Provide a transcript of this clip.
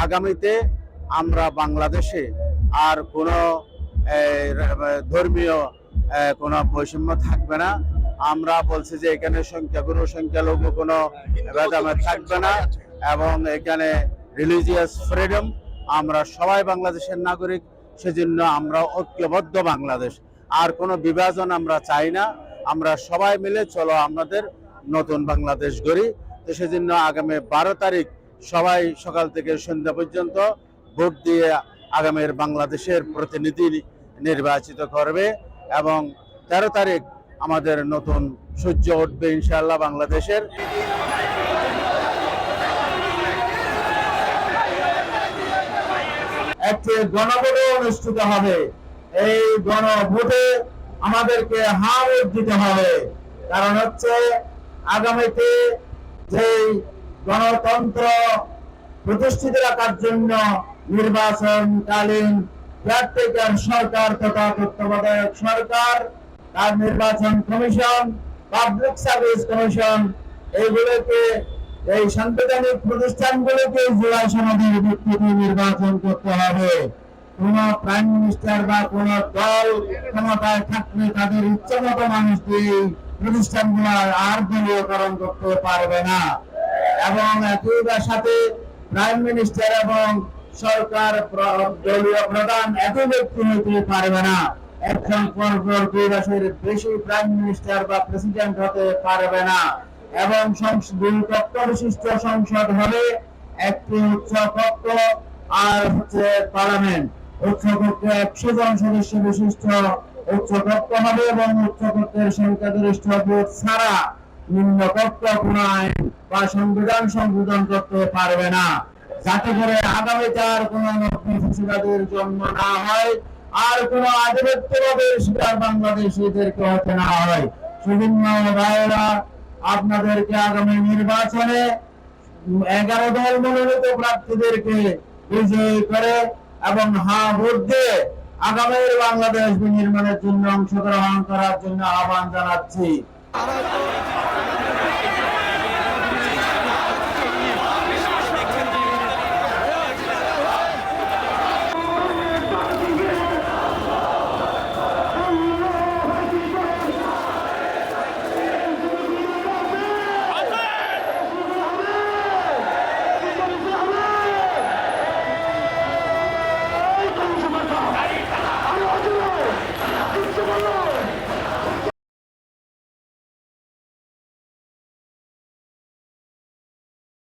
আগামীতে আমরা বাংলাদেশে আর কোনো ধর্মীয় কোনো বৈষম্য থাকবে না। আমরা বলছি যে এখানে সংখ্যাগুরু সংখ্যালঘু কোনো ভেদাভেদ থাকবে না এবং এখানে রিলিজিয়াস ফ্রিডম, আমরা সবাই বাংলাদেশের নাগরিক, সেজন্য আমরা ঐক্যবদ্ধ বাংলাদেশ, আর কোনো বিভাজন আমরা চাই না। আমরা সবাই মিলে চলো আমাদের নতুন বাংলাদেশ গড়ি। তো সেজন্য আগামী 12 তারিখ সবাই সকাল থেকে সন্ধ্যা পর্যন্ত ভোট দিয়ে আগামীর বাংলাদেশের প্রতিনিধি নির্বাচিত করবে এবং 13 তারিখ আমাদের নতুন সূর্য উঠবে ইনশাআল্লাহ বাংলাদেশের। একটি গণভোটে অনুষ্ঠিত হবে। এই গণভোটে আমাদেরকে হ্যাঁ ভোট দিতে হবে, কারণ হচ্ছে আগামীতে যে গণতন্ত্র প্রতিষ্ঠিত রাখার জন্য নির্বাচনকালীন কেয়ারটেকার সরকার তথা তত্ত্বাবধায়ক সরকার, তার নির্বাচন কমিশন, পাবলিক সার্ভিস কমিশন, এইগুলোকে, এই সাংবিধানিক প্রতিষ্ঠানগুলোকে জুলাই সনদের ভিত্তিতে নির্বাচন করতে হবে। কোন প্রাইম মিনিস্টার বা কোন দল ক্ষমতায় থাকলে তাদের ইচ্ছামতো মানুষ দিয়ে প্রতিষ্ঠানগুলো আর দলীয়করণ করতে পারবে না এবং একই সাথে প্রাইম মিনিস্টার এবং সরকার দলীয় প্রধান একই ব্যক্তি হতে পারবে না। একজন পর 2 মাসের বেশি প্রাইম মিনিস্টার বা প্রেসিডেন্ট হতে পারবে না এবং 2 কক্ষ বিশিষ্ট সংসদ হবে, একটি উচ্চ কক্ষ আর হচ্ছে পার্লামেন্ট। উচ্চ কক্ষে 100 জন সদস্য বিশিষ্ট উচ্চ কক্ষ হবে এবং উচ্চ কক্ষের সংখ্যাগরিষ্ঠ ভোট ছাড়া নিম্ন কক্ষ কোন আইন বা সংবিধান সংশোধন করতে পারবে না, যাতে করে আগামীতে আর কোন ফ্যাসিবাদের জন্ম না হয়, আর কোন আধিপত্যবাদের শিকার বাংলাদেশিদেরকে হতে না হয়। বিভিন্ন ভাইয়েরা, আপনাদেরকে আগামী নির্বাচনে 11 দল মনোনীত প্রার্থীদেরকে বিজয়ী করে এবং হ্যাঁ ভোট দিয়ে আগামীর বাংলাদেশ বিনির্মাণের জন্য অংশগ্রহণ করার জন্য আহ্বান জানাচ্ছি।